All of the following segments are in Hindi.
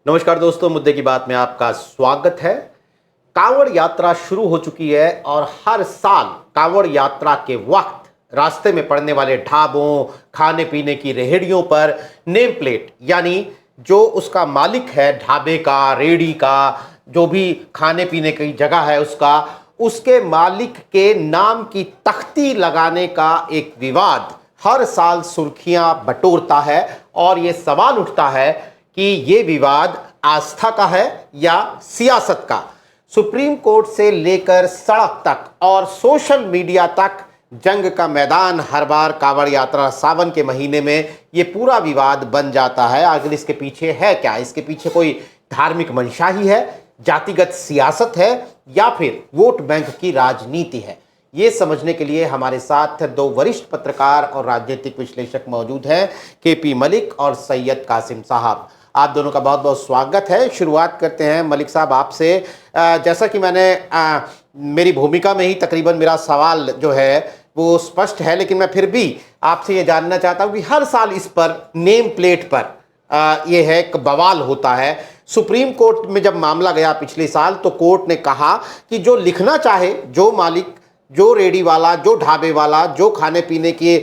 नमस्कार दोस्तों, मुद्दे की बात में आपका स्वागत है। कांवड़ यात्रा शुरू हो चुकी है और हर साल कांवड़ यात्रा के वक्त रास्ते में पड़ने वाले ढाबों, खाने पीने की रेहड़ियों पर नेम प्लेट यानी जो उसका मालिक है, ढाबे का, रेहड़ी का, जो भी खाने पीने की जगह है उसके मालिक के नाम की तख्ती लगाने का एक विवाद हर साल सुर्खियां बटोरता है। और ये सवाल उठता है कि ये विवाद आस्था का है या सियासत का। सुप्रीम कोर्ट से लेकर सड़क तक और सोशल मीडिया तक जंग का मैदान हर बार कांवड़ यात्रा सावन के महीने में ये पूरा विवाद बन जाता है। आखिर इसके पीछे है क्या? इसके पीछे कोई धार्मिक मंशा ही है, जातिगत सियासत है या फिर वोट बैंक की राजनीति है? ये समझने के लिए हमारे साथ दो वरिष्ठ पत्रकार और राजनीतिक विश्लेषक मौजूद हैं, केपी मलिक और सैयद कासिम साहब। आप दोनों का बहुत बहुत स्वागत है। शुरुआत करते हैं मलिक साहब आपसे। जैसा कि मैंने मेरी भूमिका में ही तकरीबन मेरा सवाल जो है वो स्पष्ट है, लेकिन मैं फिर भी आपसे ये जानना चाहता हूँ कि हर साल इस पर नेम प्लेट पर ये है एक बवाल होता है। सुप्रीम कोर्ट में जब मामला गया पिछले साल तो कोर्ट ने कहा कि जो लिखना चाहे, जो मालिक, जो रेडी वाला, जो ढाबे वाला, जो खाने पीने की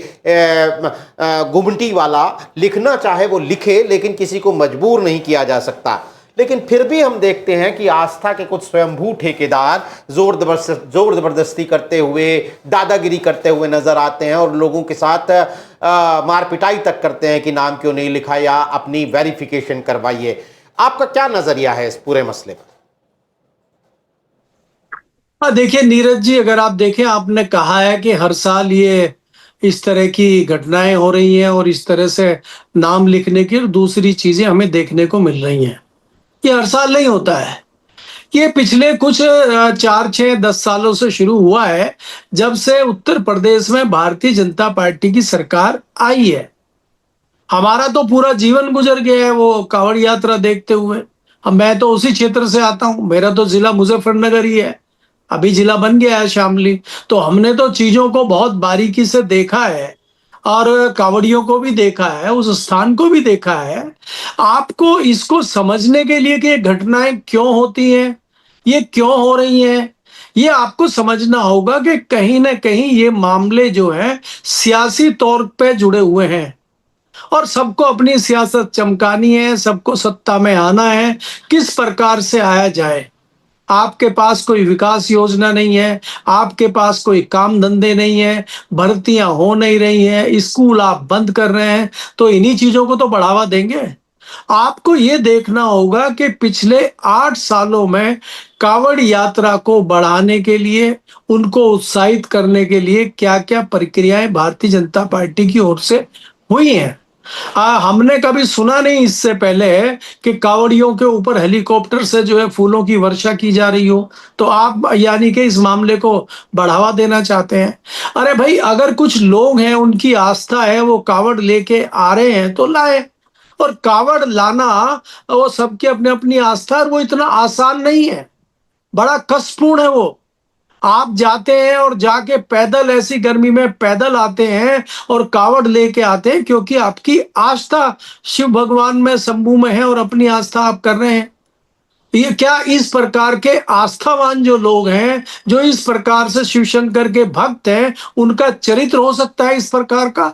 गुमटी वाला लिखना चाहे वो लिखे, लेकिन किसी को मजबूर नहीं किया जा सकता। लेकिन फिर भी हम देखते हैं कि आस्था के कुछ स्वयंभू ठेकेदार जोर जबरदस्ती करते हुए, दादागिरी करते हुए नजर आते हैं और लोगों के साथ मार पिटाई तक करते हैं कि नाम क्यों नहीं लिखा या अपनी वेरिफिकेशन करवाइए। आपका क्या नजरिया है इस पूरे मसले पर? हाँ, देखिए नीरज जी, अगर आप देखें, आपने कहा है कि हर साल ये इस तरह की घटनाएं हो रही हैं और इस तरह से नाम लिखने की और दूसरी चीजें हमें देखने को मिल रही हैं। ये हर साल नहीं होता है। ये पिछले कुछ 4, 6, 10 सालों से शुरू हुआ है, जब से उत्तर प्रदेश में भारतीय जनता पार्टी की सरकार आई है। हमारा तो पूरा जीवन गुजर गया है वो कांवड़ यात्रा देखते हुए। अब मैं तो उसी क्षेत्र से आता हूँ, मेरा तो जिला मुजफ्फरनगर ही है। अभी जिला बन गया है शामली। तो हमने तो चीजों को बहुत बारीकी से देखा है और कांवड़ियों को भी देखा है, उस स्थान को भी देखा है। आपको इसको समझने के लिए कि ये घटनाएं क्यों होती हैं, ये क्यों हो रही हैं, ये आपको समझना होगा कि कहीं ना कहीं ये मामले जो है सियासी तौर पे जुड़े हुए हैं और सबको अपनी सियासत चमकानी है, सबको सत्ता में आना है। किस प्रकार से आया जाए? आपके पास कोई विकास योजना नहीं है, आपके पास कोई काम धंधे नहीं है, भर्तियां हो नहीं रही हैं, स्कूल आप बंद कर रहे हैं, तो इन्हीं चीजों को तो बढ़ावा देंगे। आपको ये देखना होगा कि पिछले 8 सालों में कांवड़ यात्रा को बढ़ाने के लिए, उनको उत्साहित करने के लिए क्या क्या प्रक्रियाएं भारतीय जनता पार्टी की ओर से हुई हैं। हमने कभी सुना नहीं इससे पहले कि कांवड़ियों के ऊपर हेलीकॉप्टर से जो है फूलों की वर्षा की जा रही हो। तो आप यानी कि इस मामले को बढ़ावा देना चाहते हैं। अरे भाई, अगर कुछ लोग हैं, उनकी आस्था है, वो कांवड़ लेके आ रहे हैं तो लाए। और कांवड़ लाना, वो सबकी अपनी अपनी आस्था है, वो इतना आसान नहीं है, बड़ा कष्टपूर्ण है वो। आप जाते हैं और जाके पैदल, ऐसी गर्मी में पैदल आते हैं और कावड़ लेके आते हैं, क्योंकि आपकी आस्था शिव भगवान में, शंभू में है और अपनी आस्था आप कर रहे हैं। ये क्या इस प्रकार के आस्थावान जो लोग हैं, जो इस प्रकार से शिव शंकर के भक्त हैं, उनका चरित्र हो सकता है इस प्रकार का?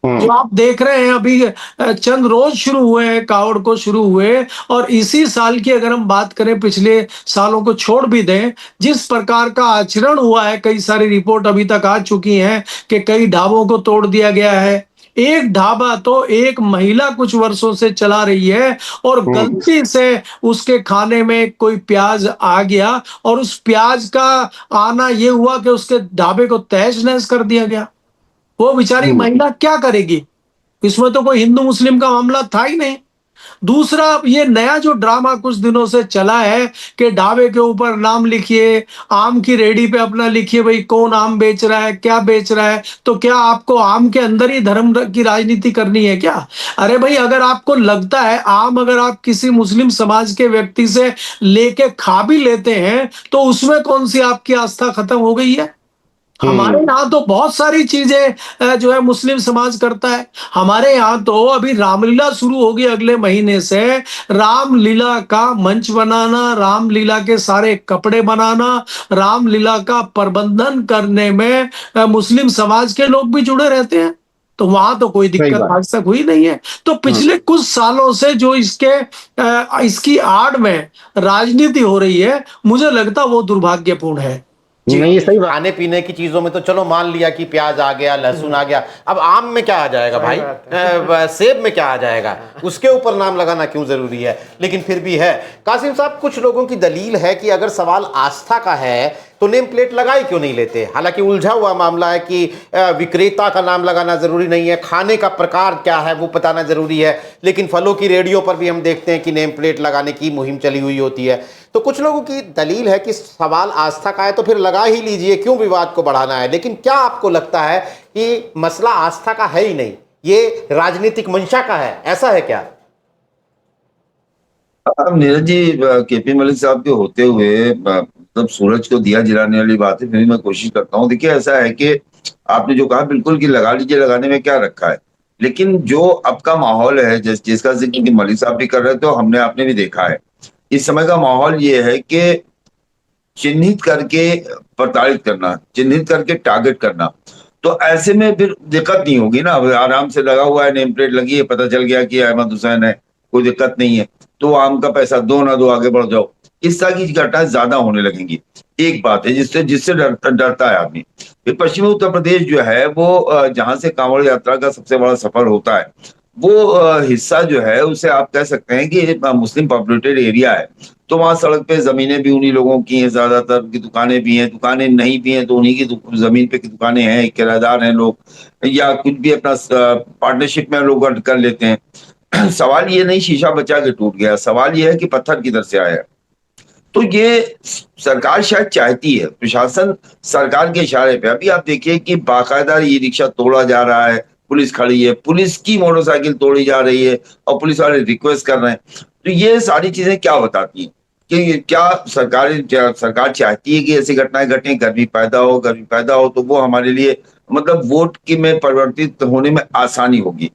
जो आप देख रहे हैं अभी, चंद रोज शुरू हुए हैं कावड़ को शुरू हुए, और इसी साल की अगर हम बात करें, पिछले सालों को छोड़ भी दें, जिस प्रकार का आचरण हुआ है, कई सारी रिपोर्ट अभी तक आ चुकी हैं कि कई ढाबों को तोड़ दिया गया है। एक ढाबा तो एक महिला कुछ वर्षों से चला रही है और गलती से उसके खाने में कोई प्याज आ गया और उस प्याज का आना ये हुआ कि उसके ढाबे को तहस नहस कर दिया गया। वो बेचारी महिला क्या करेगी? इसमें तो कोई हिंदू मुस्लिम का मामला था ही नहीं। दूसरा, ये नया जो ड्रामा कुछ दिनों से चला है कि ढाबे के ऊपर नाम लिखिए, आम की रेडी पे अपना लिखिए, भाई कौन आम बेच रहा है, क्या बेच रहा है। तो क्या आपको आम के अंदर ही धर्म की राजनीति करनी है क्या? अरे भाई, अगर आपको लगता है आम अगर आप किसी मुस्लिम समाज के व्यक्ति से लेके खा भी लेते हैं तो उसमें कौन सी आपकी आस्था खत्म हो गई है? हमारे यहाँ तो बहुत सारी चीजें जो है मुस्लिम समाज करता है। हमारे यहाँ तो अभी रामलीला शुरू होगी अगले महीने से। रामलीला का मंच बनाना, रामलीला के सारे कपड़े बनाना, रामलीला का प्रबंधन करने में मुस्लिम समाज के लोग भी जुड़े रहते हैं। तो वहां तो कोई सही दिक्कत बात। आज तक हुई नहीं है। तो पिछले कुछ सालों से जो इसकी आड़ में राजनीति हो रही है, मुझे लगता वो दुर्भाग्यपूर्ण है। जी। नहीं, ये सही बात। खाने पीने की चीजों में तो चलो मान लिया कि प्याज आ गया, लहसुन आ गया, अब आम में क्या आ जाएगा भाई? सेब में क्या आ जाएगा? उसके ऊपर नाम लगाना क्यों जरूरी है? लेकिन फिर भी है। कासिम साहब, कुछ लोगों की दलील है कि अगर सवाल आस्था का है तो नेम प्लेट लगाई क्यों नहीं लेते? हालांकि उलझा हुआ मामला है कि विक्रेता का नाम लगाना जरूरी नहीं है, खाने का प्रकार क्या है वो बताना जरूरी है, लेकिन फलों की रेडियो पर भी हम देखते हैं कि नेम प्लेट लगाने की मुहिम चली हुई होती है। तो कुछ लोगों की दलील है कि सवाल आस्था का है तो फिर लगा ही लीजिए, क्यों विवाद को बढ़ाना है? लेकिन क्या आपको लगता है कि मसला आस्था का है ही नहीं, ये राजनीतिक मंशा का है, ऐसा है क्या? अब नीरज जी, केपी मलिक साहब के होते हुए मतलब सूरज को दिया जलाने वाली बात है, फिर भी मैं कोशिश करता हूँ। देखिए, ऐसा है कि आपने जो कहा बिल्कुल कि लगा लीजिए, लगाने में क्या रखा है। लेकिन जो अब का माहौल है, जिसका जिक्र मलिक साहब भी कर रहे थे, तो हमने आपने भी देखा है। इस समय का माहौल ये है कि चिन्हित करके प्रताड़ित करना, चिन्हित करके टारगेट करना। तो ऐसे में फिर दिक्कत नहीं होगी ना। आराम से लगा हुआ है, नेम प्लेट लगी है, पता चल गया कि अहमद हुसैन है, कोई दिक्कत नहीं है। तो आम का पैसा दो ना दो, आगे बढ़ जाओ। इस तरह की घटनाएं ज्यादा होने लगेंगी। एक बात है जिससे जिससे डरता है आदमी। फिर पश्चिमी उत्तर प्रदेश जो है वो जहां से कांवड़ यात्रा का सबसे बड़ा सफर होता है, वो हिस्सा जो है उसे आप कह सकते हैं कि मुस्लिम पॉपुलेटेड एरिया है। तो वहां सड़क पे जमीनें भी उन्हीं लोगों की हैं, ज्यादातर की दुकानें भी हैं, दुकानें नहीं भी हैं तो उन्हीं की जमीन पे की दुकानें हैं, किराएदार हैं लोग, या कुछ भी अपना पार्टनरशिप में लोग कर लेते हैं। सवाल ये नहीं शीशा बचा के टूट गया, सवाल ये है कि पत्थर किधर से आया। तो ये सरकार शायद चाहती है, प्रशासन सरकार के इशारे पे। अभी आप देखिए कि बाकायदा ई रिक्शा तोड़ा जा रहा है, पुलिस खड़ी है, पुलिस की मोटरसाइकिल तोड़ी जा रही है और पुलिस वाले रिक्वेस्ट कर रहे हैं। तो ये सारी चीजें क्या बताती हैं कि क्या सरकार चाहती है कि ऐसी घटनाएं घटें, गर्मी पैदा हो तो वो हमारे लिए मतलब वोट की में परिवर्तित होने में आसानी होगी।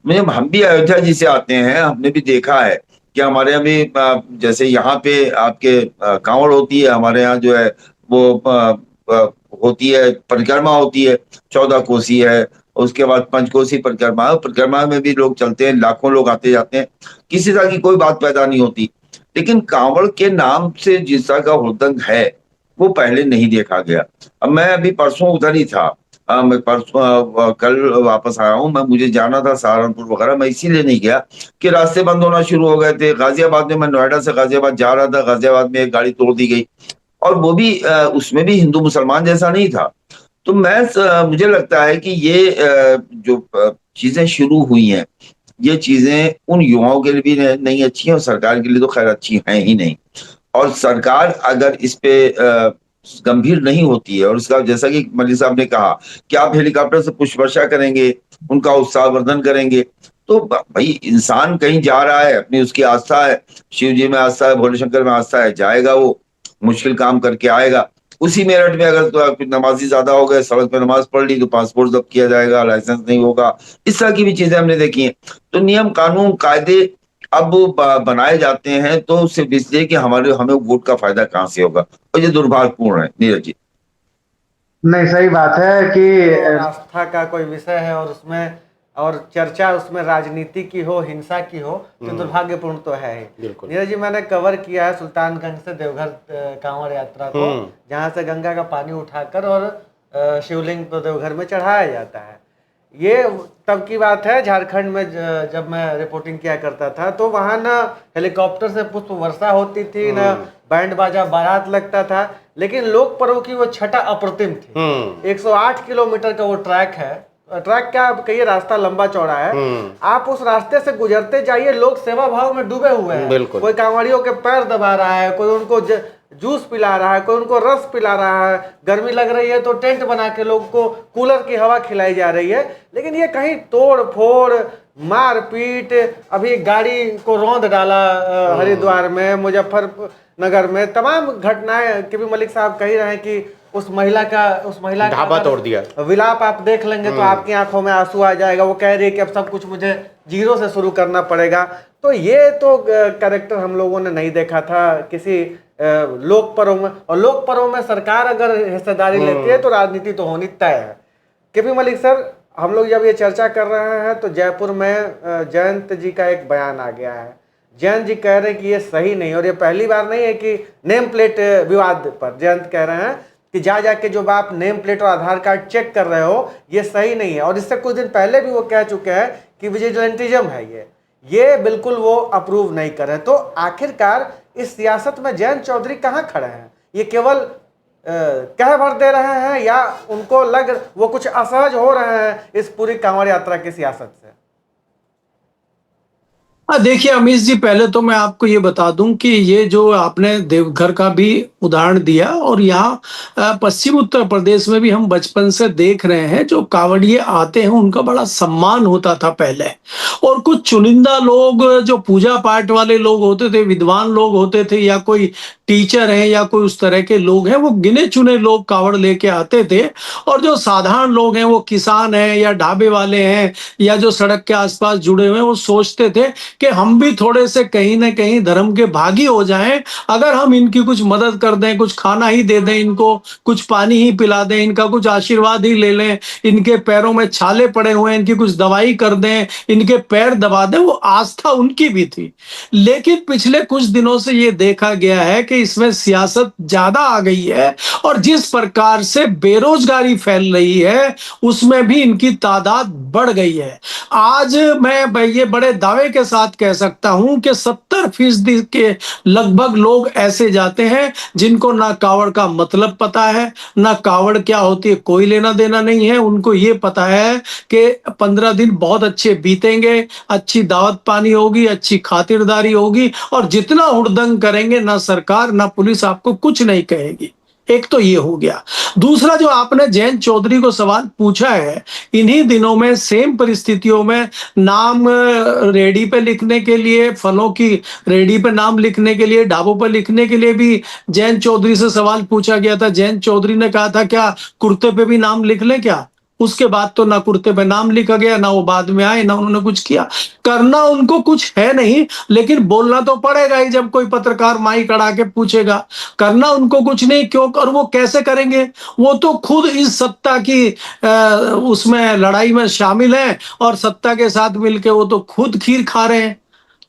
हम भी अयोध्या जी से आते हैं, हमने भी देखा है कि हमारे यहाँ भी जैसे यहाँ पे आपके कांवड़ होती है, हमारे यहाँ जो है वो होती है, परिक्रमा होती है, 14 कोसी है, उसके बाद पंचकोसी परिक्रमा में भी लोग चलते हैं, लाखों लोग आते जाते हैं, किसी तरह की कोई बात पैदा नहीं होती। लेकिन कांवड़ के नाम से जिस तरह का हुड़दंग है वो पहले नहीं देखा गया। अब मैं अभी परसों उधर ही था, मैं परसों कल वापस आया हूँ। मुझे जाना था सहारनपुर वगैरह, मैं इसीलिए नहीं गया कि रास्ते बंद होना शुरू हो गए थे। गाजियाबाद में, मैं नोएडा से गाजियाबाद जा रहा था, गाजियाबाद में एक गाड़ी तोड़ दी गई, और वो भी उसमें भी हिंदू मुसलमान जैसा नहीं था। तो मुझे लगता है कि ये जो चीजें शुरू हुई हैं, ये चीजें उन युवाओं के लिए भी नहीं अच्छी हैं और सरकार के लिए तो खैर अच्छी हैं ही नहीं। और सरकार अगर इस पे गंभीर नहीं होती है, और उसका जैसा कि मलिक साहब ने कहा कि आप हेलीकॉप्टर से पुष्प वर्षा करेंगे, उनका उत्साहवर्धन करेंगे, तो भाई इंसान कहीं जा रहा है, अपनी उसकी आस्था है, शिव जी में आस्था है, भोले शंकर में आस्था है, जाएगा, वो मुश्किल काम करके आएगा। उसी मेरठ में अगर तो नमाजी ज्यादा हो गए, सड़क पे नमाज पढ़ ली, तो पासपोर्ट जब्त किया जाएगा, लाइसेंस नहीं होगा। इस तरह की भी चीजें हमने देखी हैं। तो नियम कानून कायदे अब बनाए जाते हैं तो सिर्फ इसलिए कि हमें वोट का फायदा कहां से होगा, और ये दुर्भाग्यपूर्ण है नीरज जी। नहीं, सही बात है कि तो आस्था का कोई विषय है और उसमें और चर्चा उसमें राजनीति की हो, हिंसा की हो, तो दुर्भाग्यपूर्ण तो है ही। बिल्कुल। नीरज जी, मैंने कवर किया है सुल्तानगंज से देवघर कांवड़ यात्रा को, जहाँ से गंगा का पानी उठाकर और शिवलिंग को देवघर में चढ़ाया जाता है। ये तब की बात है, झारखंड में जब मैं रिपोर्टिंग किया करता था, तो वहाँ न हेलीकॉप्टर से पुष्प वर्षा होती थी, न बैंड बाजा बारात लगता था, लेकिन लोक पर्व की वो छटा अप्रतिम थी। 108 किलोमीटर का वो ट्रैक है, ट्रैक क्या कहिए, रास्ता लंबा चौड़ा है। आप उस रास्ते से गुजरते जाइए, लोग सेवा भाव में डूबे हुए हैं। कोई कांवड़ियों के पैर दबा रहा है, कोई उनको जूस पिला रहा है, कोई उनको रस पिला रहा है, गर्मी लग रही है तो टेंट बना के लोग को कूलर की हवा खिलाई जा रही है। लेकिन ये कहीं तोड़ फोड़, मारपीट, अभी गाड़ी को रौंद डाला हरिद्वार में, मुजफ्फरनगर में, तमाम घटनाएं केपी मलिक साहब कह रहे हैं कि उस महिला का ढाबा अगर तोड़ दिया। विलाप आप देख लेंगे तो आपकी आंखों में आंसू आ जाएगा। वो कह रही है कि अब सब कुछ मुझे जीरो से शुरू करना पड़ेगा। तो ये तो कैरेक्टर हम लोगों ने नहीं देखा था किसी लोक पर्व में। और लोक पर्व में सरकार अगर हिस्सेदारी लेती है तो राजनीति तो होनी तय है। केपी मलिक सर, हम लोग जब ये चर्चा कर रहे हैं तो जयपुर में जयंत जी का एक बयान आ गया है। जयंत जी कह रहे हैं कि ये सही नहीं, और ये पहली बार नहीं है कि नेम प्लेट विवाद पर जयंत कह रहे हैं कि जा जाके जो आप नेम प्लेट और आधार कार्ड चेक कर रहे हो ये सही नहीं है। और इससे कुछ दिन पहले भी वो कह चुके हैं कि विजिलेंटिज्म है ये बिल्कुल वो अप्रूव नहीं कर रहे। तो आखिरकार इस सियासत में जयंत चौधरी कहाँ खड़े हैं? ये केवल कह भर दे रहे हैं या उनको वो कुछ असहज हो रहे हैं इस पूरी कांवड़ यात्रा की सियासत से? देखिए अमीश जी, पहले तो मैं आपको ये बता दूं कि ये जो आपने देवघर का भी उदाहरण दिया, और यहाँ पश्चिम उत्तर प्रदेश में भी हम बचपन से देख रहे हैं जो कांवड़िए आते हैं उनका बड़ा सम्मान होता था पहले। और कुछ चुनिंदा लोग जो पूजा पाठ वाले लोग होते थे, विद्वान लोग होते थे, या कोई टीचर है या कोई उस तरह के लोग हैं, वो गिने चुने लोग कांवड़ लेके आते थे। और जो साधारण लोग हैं, वो किसान हैं या ढाबे वाले हैं या जो सड़क के आसपास जुड़े हुए हैं, वो सोचते थे कि हम भी थोड़े से कहीं ना कहीं धर्म के भागी हो जाएं। अगर हम इनकी कुछ मदद कर दें, कुछ खाना ही दे दें, इनको कुछ पानी ही पिला दें, इनका कुछ आशीर्वाद ही ले लें, इनके पैरों में छाले पड़े हुए हैं, इनकी कुछ दवाई कर दें, इनके पैर दबा दें, वो आस्था उनकी भी थी। लेकिन पिछले कुछ दिनों से ये देखा गया है कि इसमें सियासत ज्यादा आ गई है, और जिस प्रकार से बेरोजगारी फैल रही है उसमें भी इनकी तादाद बढ़ गई है। आज मैं ये बड़े दावे के साथ कह सकता हूं कि 70% के लगभग लोग ऐसे जाते हैं जिनको ना कावड़ का मतलब पता है, ना कावड़ क्या होती है कोई लेना देना नहीं है। उनको ये पता है कि 15 दिन बहुत अच्छे बीतेंगे, अच्छी दावत पानी होगी, अच्छी खातिरदारी होगी, और जितना हुड़दंग करेंगे ना सरकार ना पुलिस आपको कुछ नहीं कहेगी। एक तो ये हो गया। दूसरा, जो आपने जयंत चौधरी को सवाल पूछा है, इन्हीं दिनों में सेम परिस्थितियों में नाम रेडी पे लिखने के लिए, फलों की रेडी पे नाम लिखने के लिए, ढाबों पर लिखने के लिए भी जयंत चौधरी से सवाल पूछा गया था। जयंत चौधरी ने कहा था क्या कुर्ते पे भी नाम लिख लें क्या? उसके बाद तो ना कुर्ते पे नाम लिखा गया, ना वो बाद में आए, ना उन्होंने कुछ किया। करना उनको कुछ है नहीं, लेकिन बोलना तो पड़ेगा ही जब कोई पत्रकार माइक अड़ा के पूछेगा। करना उनको कुछ नहीं, क्यों? और वो कैसे करेंगे? वो तो खुद इस सत्ता की उसमें लड़ाई में शामिल है, और सत्ता के साथ मिलके वो तो खुद खीर खा रहे हैं।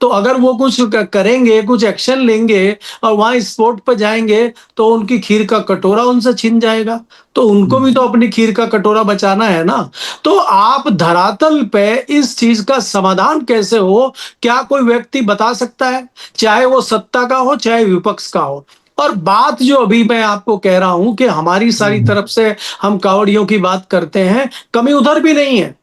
तो अगर वो कुछ करेंगे, कुछ एक्शन लेंगे और वहां स्पोर्ट पर जाएंगे, तो उनकी खीर का कटोरा उनसे छिन जाएगा। तो उनको भी तो अपनी खीर का कटोरा बचाना है ना। तो आप धरातल पे इस चीज का समाधान कैसे हो, क्या कोई व्यक्ति बता सकता है? चाहे वो सत्ता का हो, चाहे विपक्ष का हो। और बात जो अभी मैं आपको कह रहा हूं कि हमारी सारी तरफ से हम कावड़ियों की बात करते हैं, कमी उधर भी नहीं है।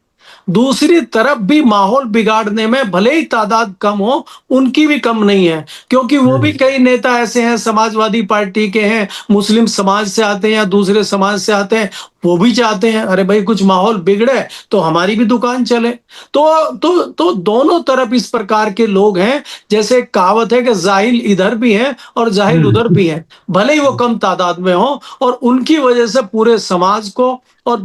दूसरी तरफ भी माहौल बिगाड़ने में भले ही तादाद कम हो, उनकी भी कम नहीं है। क्योंकि वो भी कई नेता ऐसे हैं, समाजवादी पार्टी के हैं, मुस्लिम समाज से आते हैं या दूसरे समाज से आते हैं, वो भी चाहते हैं अरे भाई कुछ माहौल बिगड़े तो हमारी भी दुकान चले। तो दोनों तरफ इस प्रकार के लोग हैं। जैसे कहावत है कि जाहिल इधर भी हैं और जाहिल उधर भी हैं, भले ही वो कम तादाद में हो, और उनकी वजह से पूरे समाज को और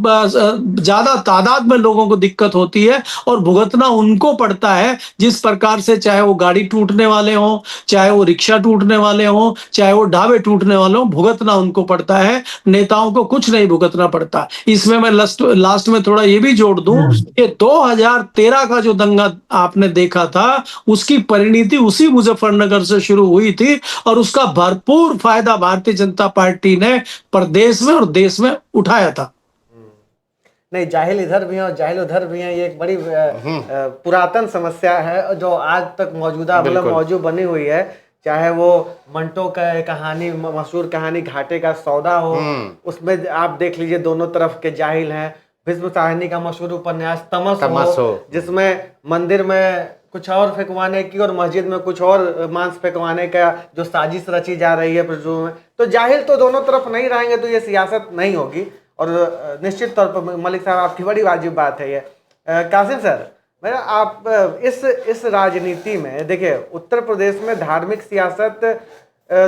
ज्यादा तादाद में लोगों को दिक्कत होती है, और भुगतना उनको पड़ता है। जिस प्रकार से चाहे वो गाड़ी टूटने वाले हों, चाहे वो रिक्शा टूटने वाले हों, चाहे वो ढाबे टूटने वाले हों, भुगतना उनको पड़ता है। नेताओं को कुछ नहीं भुगतना पड़ता। इसमें मैं लास्ट में थोड़ा ये भी जोड़ दूं कि 2013 का जो दंगा आपने देखा था, उसकी परिणति उसी मुजफ्फरनगर से शुरू हुई थी, और उसका भरपूर फायदा भारतीय जनता पार्टी ने प्रदेश में और देश में उठाया था। नहीं, जाहिल इधर भी हैं और जाहिल उधर भी हैं, ये एक बड़ी पुरातन समस्या है जो आज तक मतलब मौजूद बनी हुई है। चाहे वो मंटो का कहानी, मशहूर कहानी घाटे का सौदा हो, उसमें आप देख लीजिए दोनों तरफ के जाहिल हैं। भीष्म साहनी का मशहूर उपन्यास तमस हो, जिसमें मंदिर में कुछ और फेंकवाने की और मस्जिद में कुछ और मांस फेंकवाने का जो साजिश रची जा रही है प्रजू में। तो जाहिल तो दोनों तरफ नहीं रहेंगे तो ये सियासत नहीं होगी। और निश्चित तौर पर मलिक साहब आपकी बड़ी वाजिब बात है ये। कासिम सर, मेरा आप इस राजनीति में देखिए, उत्तर प्रदेश में धार्मिक सियासत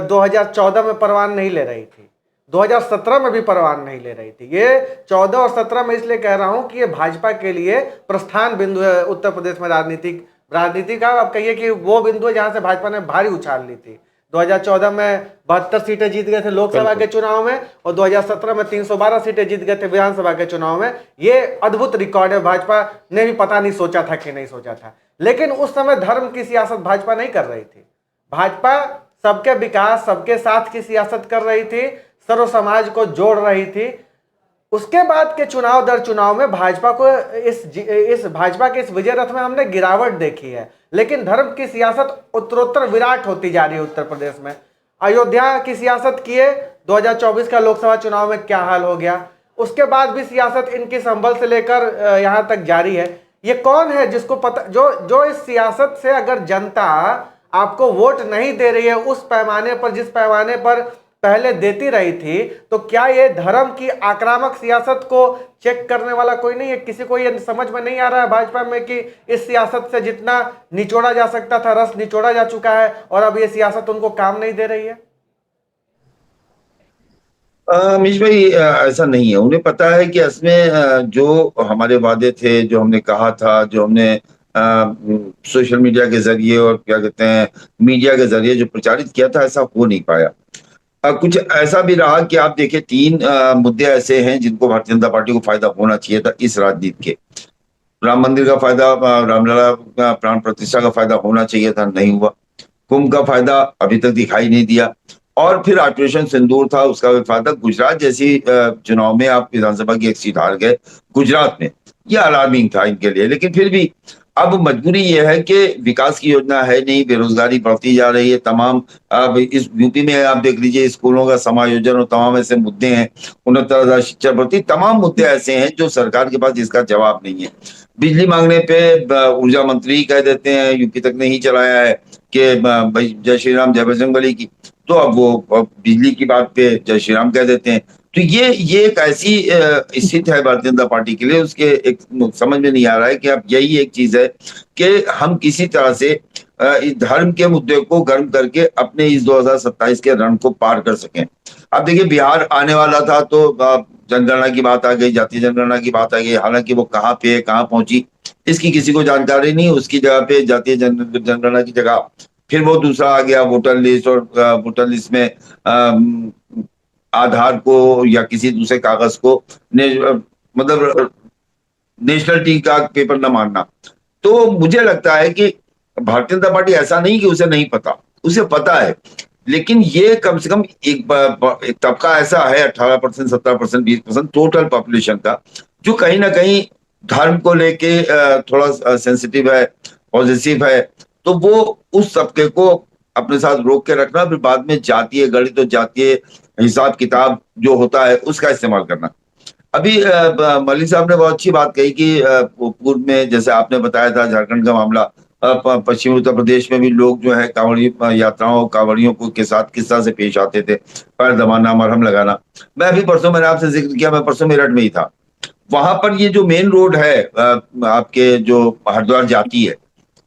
2014 में परवान नहीं ले रही थी। 2017 में भी परवान नहीं ले रही थी। ये 14 और 17 में इसलिए कह रहा हूं कि ये भाजपा के लिए प्रस्थान बिंदु है उत्तर प्रदेश में राजनीति का। आप कहिए कि वो बिंदु है जहां से भाजपा ने भारी उछाल ली थी। 2014 में 72 सीटें जीत गए थे लोकसभा के चुनाव में, और 2017 में 312 सीटें जीत गए थे विधानसभा के चुनाव में। ये अद्भुत रिकॉर्ड है, भाजपा ने भी पता नहीं सोचा था कि नहीं सोचा था। लेकिन उस समय धर्म की सियासत भाजपा नहीं कर रही थी। भाजपा सबके विकास, सबके साथ की सियासत कर रही थी, सर्व समाज को जोड़ रही थी। उसके बाद के चुनाव दर चुनाव में भाजपा को भाजपा के इस विजय रथ में हमने गिरावट देखी है। लेकिन धर्म की सियासत उत्तरोत्तर विराट होती जा रही है उत्तर प्रदेश में। अयोध्या की सियासत किए, 2024 का लोकसभा चुनाव में क्या हाल हो गया, उसके बाद भी सियासत इनकी संभल से लेकर यहां तक जारी है। ये कौन है जिसको पता, जो इस सियासत से अगर जनता आपको वोट नहीं दे रही है उस पैमाने पर जिस पैमाने पर पहले देती रही थी, तो क्या ये धर्म की आक्रामक सियासत को चेक करने वाला कोई नहीं है? किसी को ये समझ में नहीं आ रहा है भाजपा में कि इस सियासत से जितना निचोड़ा जा सकता था रस निचोड़ा जा चुका है और अब ये सियासत उनको काम नहीं दे रही है? अमीश भाई, ऐसा नहीं है। उन्हें पता है कि इसमें जो हमारे वादे थे, जो हमने कहा था, जो हमने सोशल मीडिया के जरिए और क्या कहते हैं मीडिया के जरिए जो प्रचारित किया था, ऐसा हो नहीं पाया। कुछ ऐसा भी रहा कि आप देखें 3 मुद्दे ऐसे हैं जिनको भारतीय जनता पार्टी को फायदा होना चाहिए था इस राजनीति के। राम मंदिर का फायदा, रामलला प्राण प्रतिष्ठा का फायदा होना चाहिए था, नहीं हुआ। कुंभ का फायदा अभी तक दिखाई नहीं दिया। और फिर ऑपरेशन सिंदूर था, उसका भी फायदा। गुजरात जैसी चुनाव में आप विधानसभा की एक सीट हार गए गुजरात में, यह अलार्मिंग था इनके लिए। लेकिन फिर भी अब मजबूरी यह है कि विकास की योजना है नहीं, बेरोजगारी बढ़ती जा रही है। तमाम अब इस यूपी में आप देख लीजिए, स्कूलों का समायोजन और तमाम ऐसे मुद्दे हैं, 69,000 शिक्षा भर्ती, तमाम मुद्दे ऐसे हैं जो सरकार के पास इसका जवाब नहीं है। बिजली मांगने पे ऊर्जा मंत्री कह देते हैं, यूपी तक नहीं चलाया है कि भाई जय श्री राम जय बजरंगबली की, तो अब वो बिजली की बात पे जय श्री राम कह देते हैं। तो ये एक ऐसी स्थिति है भारतीय जनता पार्टी के लिए, उसके एक समझ में नहीं आ रहा है कि अब यही एक चीज है कि हम किसी तरह से इस धर्म के मुद्दे को गर्म करके अपने इस 2027 के रण को पार कर सकें। अब देखिए, बिहार आने वाला था तो जनगणना की बात आ गई, जातीय जनगणना की बात आ गई। हालांकि वो कहाँ पे है, कहाँ पहुंची, इसकी किसी को जानकारी नहीं। उसकी जगह पे जातीय जनगणना की जगह फिर वो दूसरा आ गया, वोटर लिस्ट। और वोटर लिस्ट में आधार को या किसी दूसरे कागज को मतलब नेशनलिटी का पेपर न मानना। तो मुझे लगता है कि भारतीय जनता पार्टी ऐसा नहीं कि उसे नहीं पता, उसे पता है। लेकिन ये कम से कम एक तबका ऐसा है 18%, 17%, 20% टोटल पॉपुलेशन का, जो कहीं ना कहीं धर्म को लेके थोड़ा सेंसिटिव है, पॉजिटिव है। तो वो उस तबके को अपने साथ रोक के रखना, फिर बाद में जातीय गणित और जातीय हिसाब किताब जो होता है उसका इस्तेमाल करना। अभी मलिक साहब ने बहुत अच्छी बात कही कि पूर्व में जैसे आपने बताया था झारखंड का मामला, पश्चिमी उत्तर प्रदेश में भी लोग जो है कांवड़ी यात्राओं कांवड़ियों को के साथ किस तरह से पेश आते थे, पैर दबाना, मरहम लगाना। मैं अभी परसों, मैंने आपसे जिक्र किया, मैं परसों मेरठ में ही था। वहां पर ये जो मेन रोड है आपके जो हरिद्वार जाती है,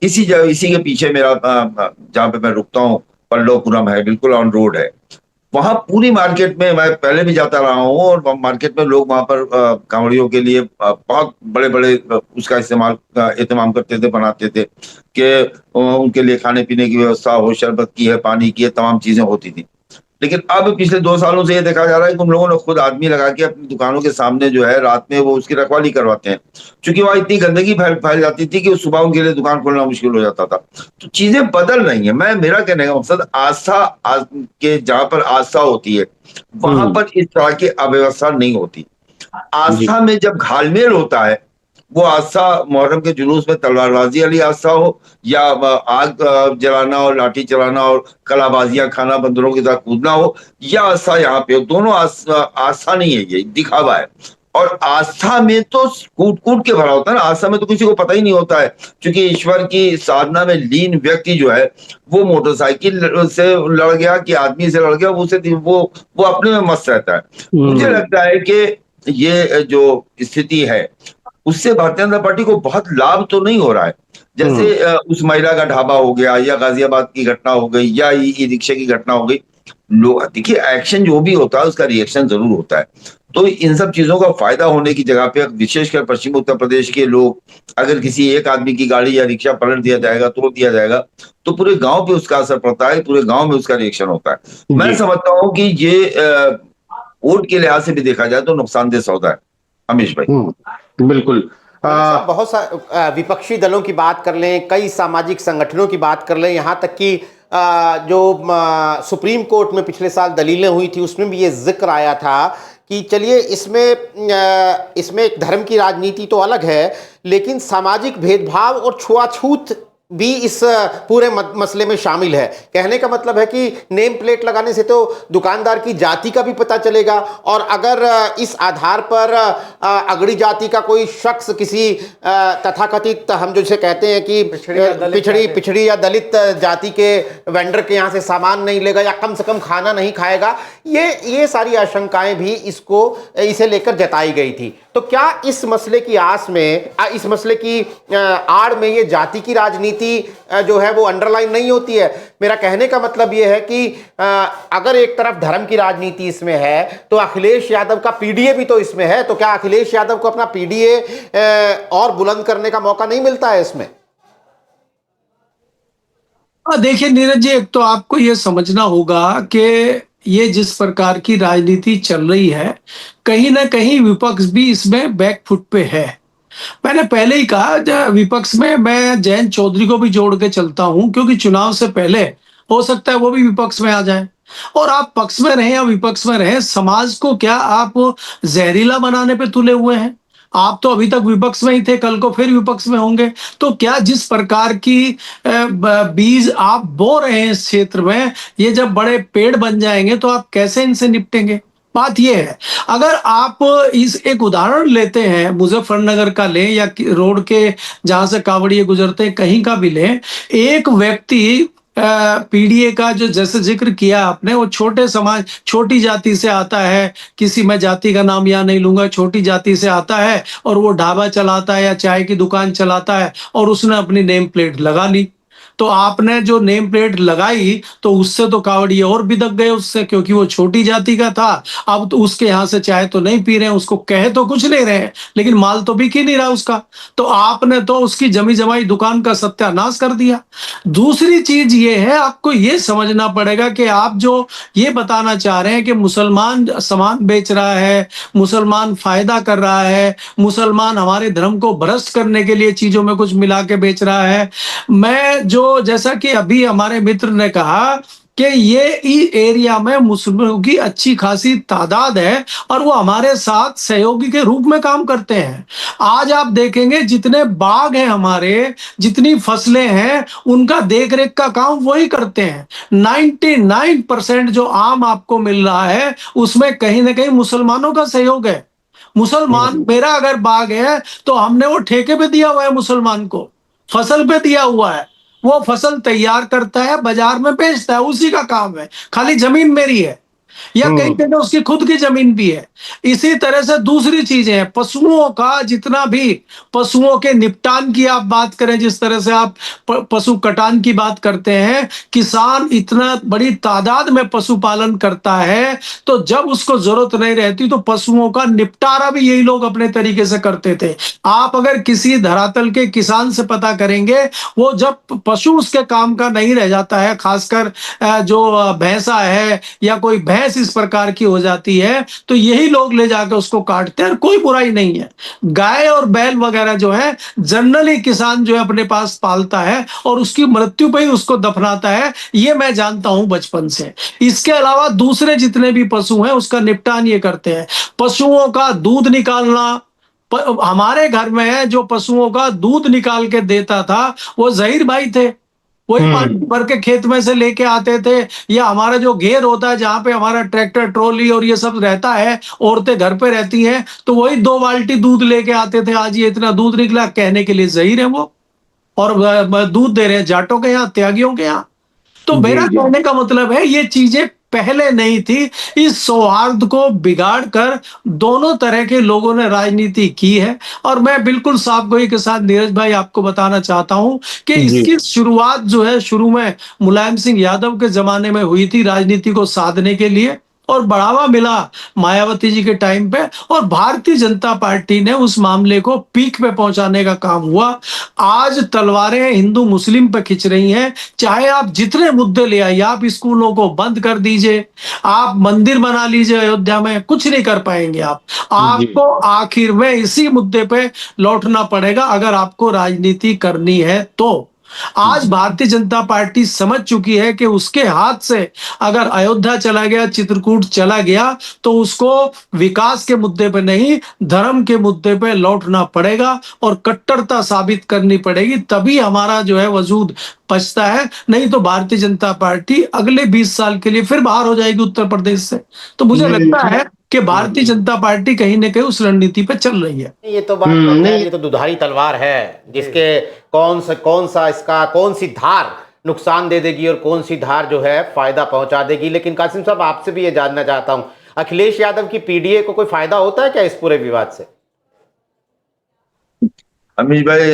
इसी के पीछे मेरा जहाँ पे मैं रुकता हूँ पल्लवपुरम है, बिल्कुल ऑन रोड है। वहां पूरी मार्केट में मैं पहले भी जाता रहा हूँ, और मार्केट में लोग वहां पर कांवड़ियों के लिए बहुत बड़े बड़े उसका इस्तेमाल करते थे, बनाते थे कि उनके लिए खाने पीने की व्यवस्था हो, शरबत की है, पानी की है, तमाम चीजें होती थी। लेकिन अब पिछले 2 सालों से ये देखा जा रहा है कि उन लोगों ने खुद आदमी लगा के अपनी दुकानों के सामने जो है रात में वो उसकी रखवाली करवाते हैं, क्योंकि वहां इतनी गंदगी फैल जाती थी कि सुबह उनके लिए दुकान खोलना मुश्किल हो जाता था। तो चीजें बदल रही हैं। मेरा कहने का मकसद, आस्था के जहां पर आस्था होती है वहां पर इस तरह की अव्यवस्था नहीं होती। आस्था में जब घालमेल होता है, वो आस्था मुहर्रम के जुलूस में तलवारबाजी वाली आस्था हो, या आग जलाना और लाठी चलाना और कलाबाजियां खाना, बंदरों के साथ कूदना हो, या आस्था यहाँ पे हो, दोनों आस्था नहीं है, ये दिखावा है। और आस्था में तो कूट कूट के भरा होता है ना, आस्था में तो किसी को पता ही नहीं होता है, क्योंकि ईश्वर की साधना में लीन व्यक्ति जो है वो मोटरसाइकिल से लड़ गया कि आदमी से लड़ गया, वो अपने में मस्त रहता है। मुझे लगता है कि ये जो स्थिति है उससे भारतीय जनता पार्टी को बहुत लाभ तो नहीं हो रहा है। जैसे उस महिला का ढाबा हो गया, या गाजियाबाद की घटना हो गई, या ई रिक्शा की घटना हो गई। लोग देखिए, एक्शन जो भी होता है उसका रिएक्शन जरूर होता है। तो इन सब चीजों का फायदा होने की जगह पे विशेषकर पश्चिम उत्तर प्रदेश के लोग, अगर किसी एक आदमी की गाड़ी या रिक्शा पलट दिया जाएगा, तोड़ दिया जाएगा, तो पूरे गांव पे उसका असर पड़ता है, पूरे गांव में उसका रिएक्शन होता है। मैं जी। समझता हूँ कि ये वोट के लिहाज से भी देखा जाए तो नुकसानदेह सौदा है। अमीश भाई। बिल्कुल। मलिक साहब, बहुत विपक्षी दलों की बात कर लें, कई सामाजिक संगठनों की बात कर लें, यहाँ तक कि जो सुप्रीम कोर्ट में पिछले साल दलीलें हुई थी उसमें भी ये जिक्र आया था कि चलिए इसमें एक धर्म की राजनीति तो अलग है, लेकिन सामाजिक भेदभाव और छुआछूत भी इस पूरे मसले में शामिल है। कहने का मतलब है कि नेम प्लेट लगाने से तो दुकानदार की जाति का भी पता चलेगा, और अगर इस आधार पर अगड़ी जाति का कोई शख्स किसी तथाकथित, हम जो इसे कहते हैं कि पिछड़ी या दलित जाति के वेंडर के यहाँ से सामान नहीं लेगा या कम से कम खाना नहीं खाएगा, ये सारी आशंकाएं भी इसे लेकर जताई गई थी। तो क्या इस मसले की आस में, इस मसले की आड़ में ये जाति की राजनीति जो है वो अंडरलाइन नहीं होती है? मेरा कहने का मतलब ये है कि अगर एक तरफ धर्म की राजनीति इसमें है तो अखिलेश यादव का पीडीए भी तो इसमें है, तो क्या अखिलेश यादव को अपना पीडीए और बुलंद करने का मौका नहीं मिलता है इसमें? देखिए नीरज जी, एक तो आपको ये समझना होगा कि ये जिस प्रकार की राजनीति चल रही है, कहीं ना कहीं विपक्ष भी इसमें बैकफुट पे है। मैंने पहले ही कहा, विपक्ष में मैं जयंत चौधरी को भी जोड़ के चलता हूं, क्योंकि चुनाव से पहले हो सकता है वो भी विपक्ष में आ जाए। और आप पक्ष में रहें या विपक्ष में रहें, समाज को क्या आप जहरीला बनाने पे तुले हुए हैं? आप तो अभी तक विपक्ष में ही थे, कल को फिर विपक्ष में होंगे। तो क्या जिस प्रकार की बीज आप बो रहे हैं इस क्षेत्र में, ये जब बड़े पेड़ बन जाएंगे तो आप कैसे इनसे निपटेंगे? बात यह है, अगर आप इस एक उदाहरण लेते हैं, मुजफ्फरनगर का लें या रोड के जहां से कांवड़िए गुजरते हैं कहीं का भी लें, एक व्यक्ति पीडीए का जो जैसे जिक्र किया आपने, वो छोटे समाज, छोटी जाति से आता है, किसी मैं जाति का नाम यहाँ नहीं लूंगा, छोटी जाति से आता है और वो ढाबा चलाता है या चाय की दुकान चलाता है और उसने अपनी नेम प्लेट लगा ली। तो आपने जो नेम प्लेट लगाई तो उससे तो कावड़िए और बिदक गए उससे, क्योंकि वो छोटी जाति का था। अब तो उसके यहाँ से चाय तो नहीं पी रहे हैं, उसको कह तो कुछ नहीं रहे हैं, लेकिन माल तो बिक ही नहीं रहा उसका। तो आपने तो उसकी जमी जमाई दुकान का सत्यानाश कर दिया। दूसरी चीज ये है, आपको ये समझना पड़ेगा कि आप जो ये बताना चाह रहे हैं कि मुसलमान सामान बेच रहा है, मुसलमान फायदा कर रहा है, मुसलमान हमारे धर्म को भ्रष्ट करने के लिए चीजों में कुछ मिला के बेच रहा है, मैं जो जैसा कि अभी हमारे मित्र ने कहा कि ये एरिया में मुस्लिमों की अच्छी खासी तादाद है और वो हमारे साथ सहयोगी के रूप में काम करते हैं। आज आप देखेंगे जितने बाग हैं हमारे, जितनी फसलें हैं, उनका देख रेख का काम वही करते हैं। 99% जो आम आपको मिल रहा है उसमें कहीं ना कहीं मुसलमानों का सहयोग है। मुसलमान, मेरा अगर बाग है तो हमने वो ठेके पे दिया हुआ है, मुसलमान को फसल पे दिया हुआ है, वो फसल तैयार करता है, बाजार में बेचता है, उसी का काम है, खाली जमीन मेरी है या कहीं कहीं उसकी खुद की जमीन भी है। इसी तरह से दूसरी चीजें हैं, पशुओं का जितना भी, पशुओं के निपटान की आप बात करें, जिस तरह से आप पशु कटान की बात करते हैं, किसान इतना बड़ी तादाद में पशुपालन करता है, तो जब उसको जरूरत नहीं रहती तो पशुओं का निपटारा भी यही लोग अपने तरीके से करते थे। आप अगर किसी धरातल के किसान से पता करेंगे, वो जब पशु उसके काम का नहीं रह जाता है, खासकर जो भैंसा है या कोई भैंस इस प्रकार की हो जाती है, तो यही लोग ले जाकर उसको काटते हैं। कोई बुराई नहीं है, गाय और बैल वगैरह जो है जनरली किसान जो है अपने पास पालता है और उसकी मृत्यु पर ही उसको दफनाता है, ये मैं जानता हूं बचपन से। इसके अलावा दूसरे जितने भी पशु हैं उसका निपटान ये करते हैं। पशुओं का दूध निकालना, हमारे घर में है जो पशुओं का दूध निकाल के देता था वो जहीर भाई थे, वही पानी भर के खेत में से लेके आते थे। या हमारा जो घेर होता है जहां पे हमारा ट्रैक्टर ट्रॉली और ये सब रहता है, औरतें घर पे रहती हैं, तो वही 2 बाल्टी दूध लेके आते थे। आज ये इतना दूध निकला, कहने के लिए जहीर है वो, और दूध दे रहे हैं जाटों के यहाँ, त्यागियों के यहाँ। तो मेरा कहने का मतलब है ये चीजें पहले नहीं थी। इस सौहार्द को बिगाड़ कर दोनों तरह के लोगों ने राजनीति की है। और मैं बिल्कुल साफ गोई के साथ नीरज भाई आपको बताना चाहता हूं कि जी इसकी शुरुआत जो है शुरू में मुलायम सिंह यादव के जमाने में हुई थी राजनीति को साधने के लिए, और बढ़ावा मिला मायावती जी के टाइम पे, और भारतीय जनता पार्टी ने उस मामले को पीक पे पहुंचाने का काम हुआ। आज तलवारें हिंदू मुस्लिम पे खिंच रही हैं। चाहे आप जितने मुद्दे ले आइए, आप स्कूलों को बंद कर दीजिए, आप मंदिर बना लीजिए अयोध्या में, कुछ नहीं कर पाएंगे आप। जी आपको आखिर में इसी मुद्दे पे लौटना पड़ेगा अगर आपको राजनीति करनी है तो। आज भारतीय जनता पार्टी समझ चुकी है कि उसके हाथ से अगर अयोध्या चला गया, चित्रकूट चला गया, तो उसको विकास के मुद्दे पे नहीं, धर्म के मुद्दे पे लौटना पड़ेगा और कट्टरता साबित करनी पड़ेगी, तभी हमारा जो है वजूद बचता है। नहीं तो भारतीय जनता पार्टी अगले 20 साल के लिए फिर बाहर हो जाएगी उत्तर प्रदेश से। तो मुझे लगता है कि भारतीय जनता पार्टी कहीं ना कहीं उस रणनीति पे चल रही है। ये तो बात तो खैर, ये तो दुधारी तलवार है जिसके कौन सा इसका कौन सी धार नुकसान दे देगी और कौन सी धार जो है फायदा पहुंचा देगी। लेकिन कासिम साहब, आपसे भी ये जानना चाहता हूं, अखिलेश यादव की पीडीए को कोई फायदा होता है क्या इस पूरे विवाद से? अमीश भाई,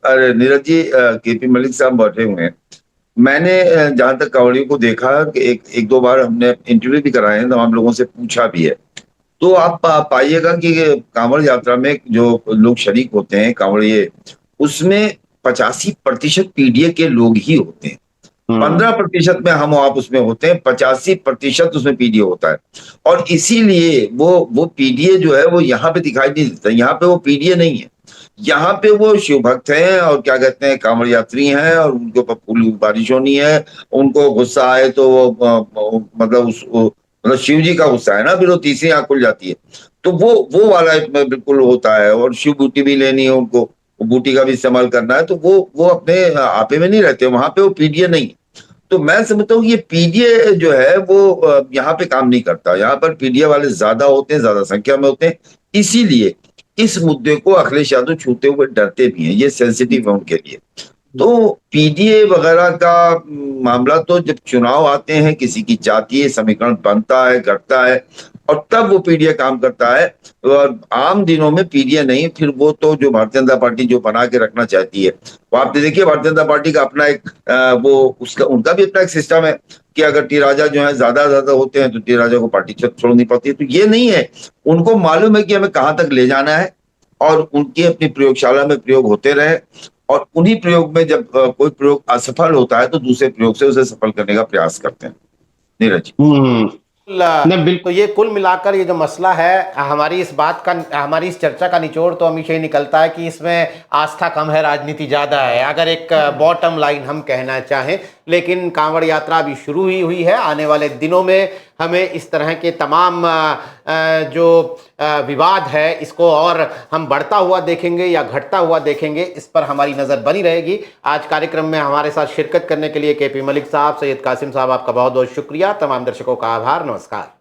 अरे नीरज जी, केपी मलिक साहब बैठे हुए हैं। मैंने जहां तक कांवड़ियों को देखा कि एक दो बार हमने इंटरव्यू भी कराए हैं, तमाम लोगों से पूछा भी है, तो आप पाइएगा कि कांवड़ यात्रा में जो लोग शरीक होते हैं कांवड़िए, उसमें 85% पीडीए के लोग ही होते हैं। 15% में हम आप उसमें होते हैं, 85% उसमें पीडीए होता है। और इसीलिए वो पीडीए जो है वो यहाँ पे दिखाई नहीं देता। यहाँ पे वो पीडीए नहीं है, यहाँ पे वो शिव भक्त हैं और क्या कहते हैं कांवड़ यात्री हैं, और उनके ऊपर फूल बारिश होनी है। उनको गुस्सा आए तो मतलब शिव जी का गुस्सा है ना, फिर वो तीसरी आंख खुल जाती है। तो वो वाला इसमें बिल्कुल होता है। और शिव बूटी भी लेनी है उनको, वो बूटी का भी इस्तेमाल करना है, तो वो अपने आपे में नहीं रहते, वहां पे वो पीडीए नहीं है। तो मैं समझता हूँ ये पीडीए जो है वो यहाँ पे काम नहीं करता। यहाँ पर पीडीए वाले ज्यादा होते हैं, ज्यादा संख्या में होते हैं। इसीलिए इस मुद्दे को अखिलेश यादव छूते हुए डरते भी हैं, ये सेंसिटिव है उनके लिए। तो पीडीए वगैरह का मामला तो जब चुनाव आते हैं, किसी की जातीय समीकरण बनता है, घटता है, और तब वो पीडीए काम करता है। और आम दिनों में पीडीए नहीं, फिर वो तो जो भारतीय जनता पार्टी जो बना के रखना चाहती है, वो आप देखिए भारतीय जनता पार्टी का अपना एक उनका भी अपना एक सिस्टम है कि अगर टी राजा जो है ज्यादा होते हैं तो टी राजा को पार्टी छोड़नी पड़ती है। तो ये नहीं है, उनको मालूम है कि हमें कहाँ तक ले जाना है, और उनकी अपनी प्रयोगशाला में प्रयोग होते रहे, और उन्हीं प्रयोग में जब कोई प्रयोग असफल होता है तो दूसरे प्रयोग से उसे सफल करने का प्रयास करते हैं। नीरज। तो ये कुल मिलाकर ये जो मसला है, हमारी इस चर्चा का निचोड़ तो हमेशा ही निकलता है कि इसमें आस्था कम है, राजनीति ज्यादा है, अगर एक बॉटम लाइन हम कहना चाहें। लेकिन कांवड़ यात्रा अभी शुरू ही हुई है। आने वाले दिनों में हमें इस तरह के तमाम जो विवाद है इसको और हम बढ़ता हुआ देखेंगे या घटता हुआ देखेंगे, इस पर हमारी नज़र बनी रहेगी। आज कार्यक्रम में हमारे साथ शिरकत करने के लिए केपी मलिक साहब, सैयद कासिम साहब, आपका बहुत बहुत शुक्रिया। तमाम दर्शकों का आभार। नमस्कार।